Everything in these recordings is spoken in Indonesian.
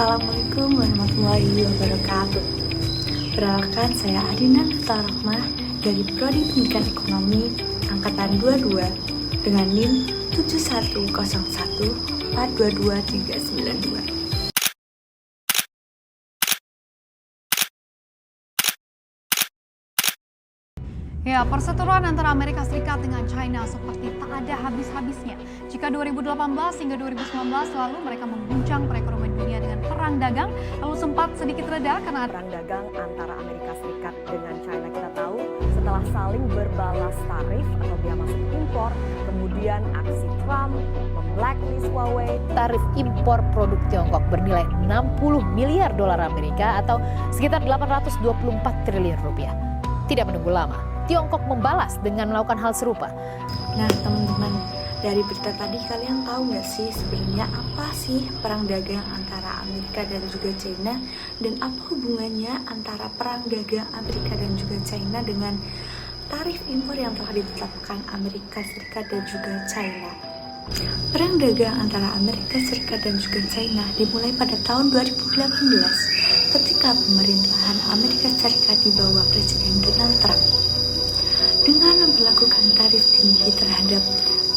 Assalamualaikum warahmatullahi wabarakatuh. Perkenalkan, saya Adina Nurta Rahmah dari Prodi Pendidikan Ekonomi Angkatan 22 dengan NIM 7101422392. Ya, perseteruan antara Amerika Serikat dengan China seperti tak ada habis-habisnya. Jika 2018 hingga 2019 lalu mereka mengguncang perekonomian dunia dengan perang dagang, lalu sempat sedikit reda karena perang dagang antara Amerika Serikat dengan China. Kita tahu setelah saling berbalas tarif atau biaya masuk impor, kemudian aksi Trump memblacklist Huawei. Tarif impor produk Tiongkok bernilai 60 miliar dolar Amerika atau sekitar 824 triliun rupiah. Tidak menunggu lama, Tiongkok membalas dengan melakukan hal serupa. Nah teman-teman, dari berita tadi kalian tahu nggak sih sebenarnya apa sih perang dagang antara Amerika dan juga China, dan apa hubungannya antara perang dagang Amerika dan juga China dengan tarif impor yang telah ditetapkan Amerika Serikat dan juga China. Perang dagang antara Amerika Serikat dan juga China dimulai pada tahun 2018 ketika pemerintahan Amerika Serikat di bawah Presiden Donald Trump dengan memperlakukan tarif tinggi terhadap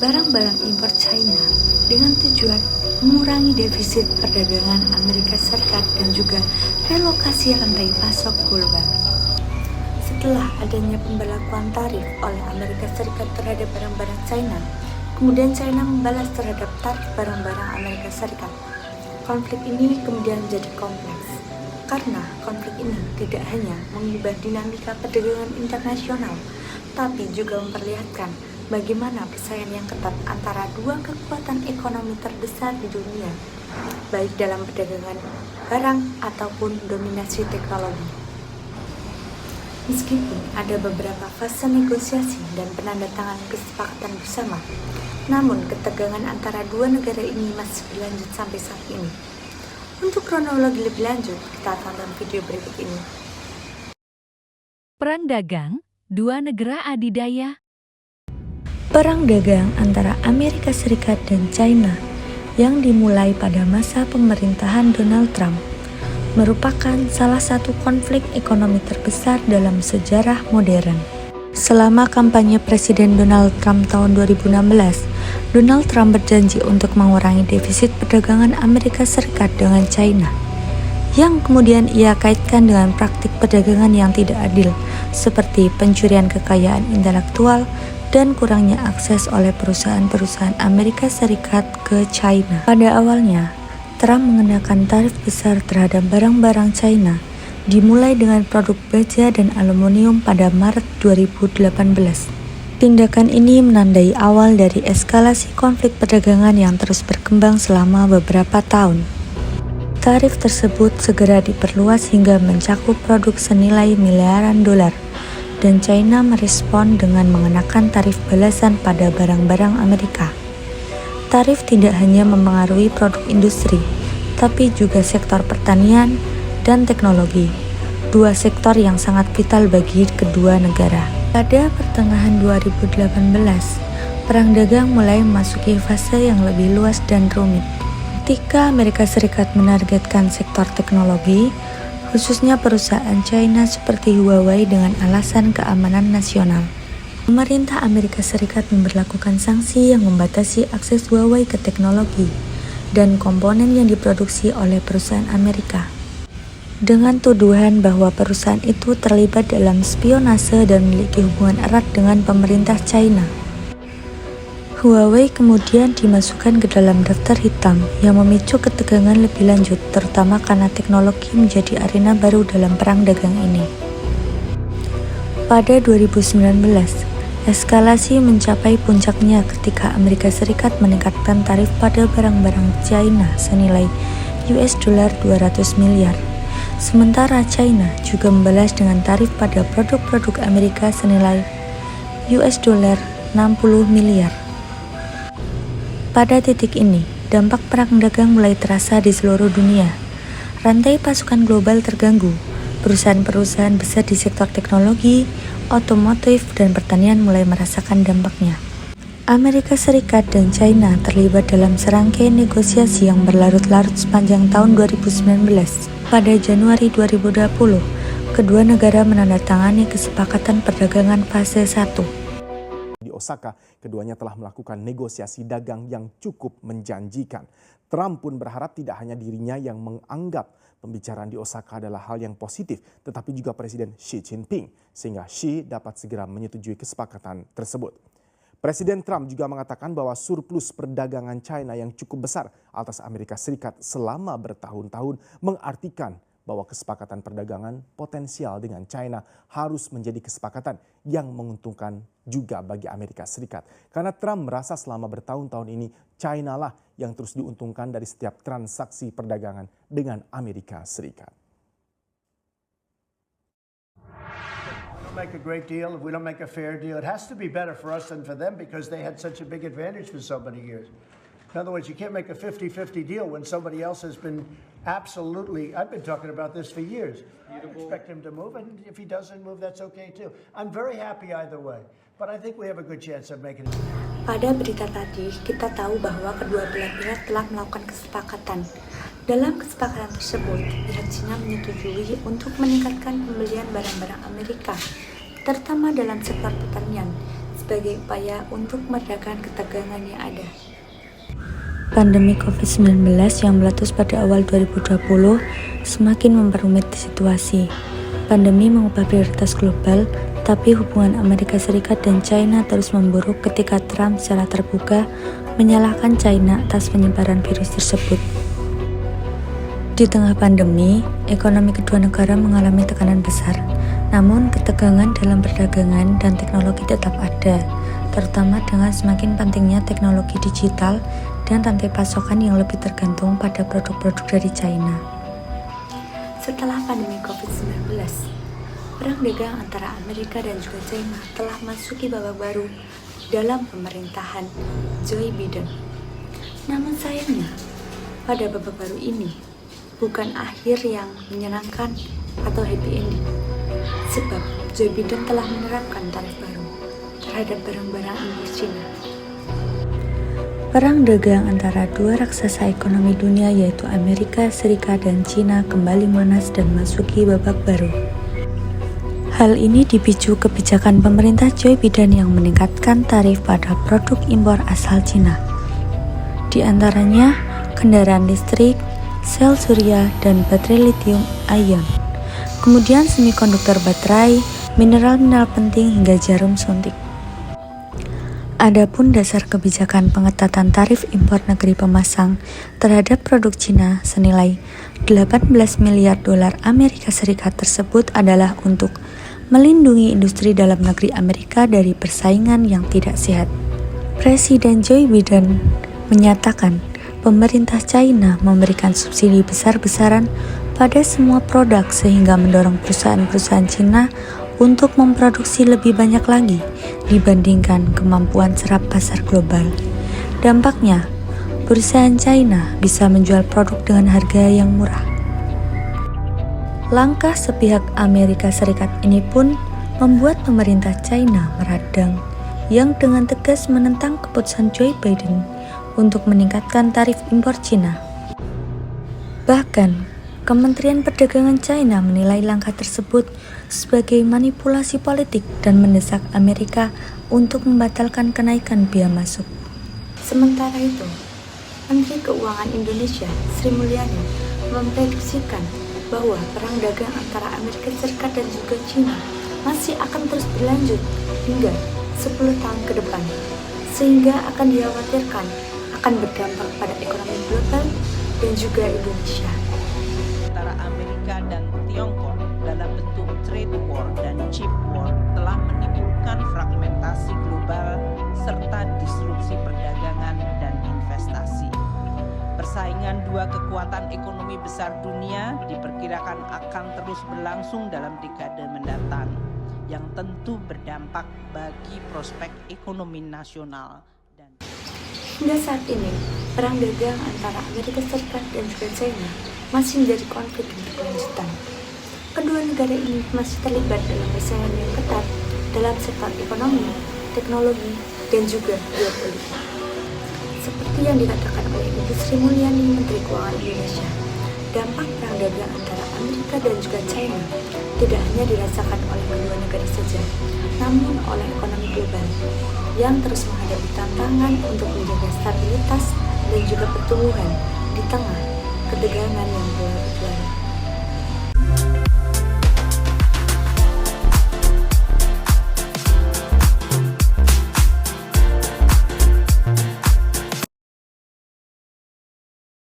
barang-barang impor China dengan tujuan mengurangi defisit perdagangan Amerika Serikat dan juga relokasi rantai pasok global. Setelah adanya pemberlakuan tarif oleh Amerika Serikat terhadap barang-barang China, kemudian China membalas terhadap tarif barang-barang Amerika Serikat. Konflik ini kemudian menjadi kompleks, karena konflik ini tidak hanya mengubah dinamika perdagangan internasional, tapi juga memperlihatkan bagaimana persaingan yang ketat antara dua kekuatan ekonomi terbesar di dunia, baik dalam perdagangan barang ataupun dominasi teknologi. Meskipun ada beberapa fase negosiasi dan penandatangan kesepakatan bersama, namun ketegangan antara dua negara ini masih berlanjut sampai saat ini. Untuk kronologi lebih lanjut, kita tonton video berikut ini. Perang dagang dua negara adidaya. Perang dagang antara Amerika Serikat dan China yang dimulai pada masa pemerintahan Donald Trump merupakan salah satu konflik ekonomi terbesar dalam sejarah modern. Selama kampanye Presiden Donald Trump tahun 2016, Donald Trump berjanji untuk mengurangi defisit perdagangan Amerika Serikat dengan China, yang kemudian ia kaitkan dengan praktik perdagangan yang tidak adil, seperti pencurian kekayaan intelektual dan kurangnya akses oleh perusahaan-perusahaan Amerika Serikat ke China. Pada awalnya, Trump mengenakan tarif besar terhadap barang-barang China, dimulai dengan produk baja dan aluminium pada Maret 2018. Tindakan ini menandai awal dari eskalasi konflik perdagangan yang terus berkembang selama beberapa tahun. Tarif tersebut segera diperluas hingga mencakup produk senilai miliaran dolar, dan China merespon dengan mengenakan tarif balasan pada barang-barang Amerika. Tarif tidak hanya mempengaruhi produk industri, tapi juga sektor pertanian dan teknologi, dua sektor yang sangat vital bagi kedua negara. Pada pertengahan 2018, perang dagang mulai memasuki fase yang lebih luas dan rumit. Ketika Amerika Serikat menargetkan sektor teknologi, khususnya perusahaan China seperti Huawei dengan alasan keamanan nasional. Pemerintah Amerika Serikat memberlakukan sanksi yang membatasi akses Huawei ke teknologi dan komponen yang diproduksi oleh perusahaan Amerika, dengan tuduhan bahwa perusahaan itu terlibat dalam spionase dan memiliki hubungan erat dengan pemerintah China. Huawei kemudian dimasukkan ke dalam daftar hitam yang memicu ketegangan lebih lanjut, terutama karena teknologi menjadi arena baru dalam perang dagang ini. Pada 2019, eskalasi mencapai puncaknya ketika Amerika Serikat meningkatkan tarif pada barang-barang China senilai $200 miliar. Sementara China juga membalas dengan tarif pada produk-produk Amerika senilai $60 miliar. Pada titik ini, dampak perang dagang mulai terasa di seluruh dunia. Rantai pasukan global terganggu. Perusahaan-perusahaan besar di sektor teknologi, otomotif, dan pertanian mulai merasakan dampaknya. Amerika Serikat dan China terlibat dalam serangkaian negosiasi yang berlarut-larut sepanjang tahun 2019. Pada Januari 2020, kedua negara menandatangani kesepakatan perdagangan fase 1. Di Osaka, keduanya telah melakukan negosiasi dagang yang cukup menjanjikan. Trump pun berharap tidak hanya dirinya yang menganggap pembicaraan di Osaka adalah hal yang positif, tetapi juga Presiden Xi Jinping, sehingga Xi dapat segera menyetujui kesepakatan tersebut. Presiden Trump juga mengatakan bahwa surplus perdagangan China yang cukup besar atas Amerika Serikat selama bertahun-tahun mengartikan bahwa kesepakatan perdagangan potensial dengan China harus menjadi kesepakatan yang menguntungkan juga bagi Amerika Serikat. Karena Trump merasa selama bertahun-tahun ini China lah yang terus diuntungkan dari setiap transaksi perdagangan dengan Amerika Serikat. Make a great deal, if we don't make a fair deal, it has to be better for us than for them because they had such a big advantage for so many years. In other words, you can't make a 50-50 deal when somebody else has been absolutely, I've been talking about this for years. I expect him to move, and if he doesn't move, that's okay too. I'm very happy either way, but I think we have a good chance of making it. Pada berita tadi, kita tahu bahwa kedua belah pihak telah melakukan kesepakatan. Dalam kesepakatan tersebut, pihak Cina menyetujui untuk meningkatkan pembelian barang-barang Amerika, terutama dalam sektor pertanian, sebagai upaya untuk meredakan ketegangan yang ada. Pandemi COVID-19 yang meletus pada awal 2020 semakin memperumit situasi. Pandemi mengubah prioritas global, tapi hubungan Amerika Serikat dan China terus memburuk ketika Trump secara terbuka menyalahkan China atas penyebaran virus tersebut. Di tengah pandemi, ekonomi kedua negara mengalami tekanan besar. Namun, ketegangan dalam perdagangan dan teknologi tetap ada, terutama dengan semakin pentingnya teknologi digital dan rantai pasokan yang lebih tergantung pada produk-produk dari China. Setelah pandemi COVID-19, perang dagang antara Amerika dan juga China telah masuki babak baru dalam pemerintahan Joe Biden. Namun sayangnya, pada babak baru ini, bukan akhir yang menyenangkan atau happy ending, sebab Joe Biden telah menerapkan tarif baru terhadap barang-barang impor Cina. Perang dagang antara dua raksasa ekonomi dunia yaitu Amerika Serikat dan China kembali memanas dan masuki babak baru. Hal ini dipicu kebijakan pemerintah Joe Biden yang meningkatkan tarif pada produk impor asal China. Di antaranya kendaraan listrik, sel surya, dan baterai lithium ion. Kemudian semikonduktor baterai, mineral-mineral penting hingga jarum suntik. Adapun dasar kebijakan pengetatan tarif impor negeri pemasang terhadap produk Cina senilai 18 miliar dolar Amerika Serikat tersebut adalah untuk melindungi industri dalam negeri Amerika dari persaingan yang tidak sehat. Presiden Joe Biden menyatakan pemerintah China memberikan subsidi besar-besaran pada semua produk sehingga mendorong perusahaan-perusahaan Cina untuk memproduksi lebih banyak lagi dibandingkan kemampuan serap pasar global. Dampaknya, perusahaan China bisa menjual produk dengan harga yang murah. Langkah sepihak Amerika Serikat ini pun membuat pemerintah China meradang, yang dengan tegas menentang keputusan Joe Biden untuk meningkatkan tarif impor Cina. Bahkan, Kementerian Perdagangan China menilai langkah tersebut sebagai manipulasi politik dan mendesak Amerika untuk membatalkan kenaikan biaya masuk. Sementara itu, Menteri Keuangan Indonesia Sri Mulyani memprediksikan bahwa perang dagang antara Amerika Serikat dan juga China masih akan terus berlanjut hingga 10 tahun ke depan, sehingga akan dikhawatirkan akan berdampak pada ekonomi global dan juga Indonesia. Antara Amerika dan Tiongkok dalam bentuk trade war dan chip war telah menimbulkan fragmentasi global serta disrupsi perdagangan dan investasi. Persaingan dua kekuatan ekonomi besar dunia diperkirakan akan terus berlangsung dalam dekade mendatang, yang tentu berdampak bagi prospek ekonomi nasional. Hingga saat ini, perang dagang antara Amerika Serikat dan juga China masih menjadi konflik yang berkelanjutan. Kedua negara ini masih terlibat dalam persaingan yang ketat dalam sektor ekonomi, teknologi, dan juga geopolitik. Seperti yang dikatakan oleh Ibu Sri Mulyani, Menteri Keuangan Indonesia, dampak perang dagang antara Amerika dan juga China tidak hanya dirasakan oleh kedua negara saja, namun oleh ekonomi global yang terus menghadapi tantangan untuk menjaga stabilitas dan juga pertumbuhan di tengah ketegangan yang berlarut-larut.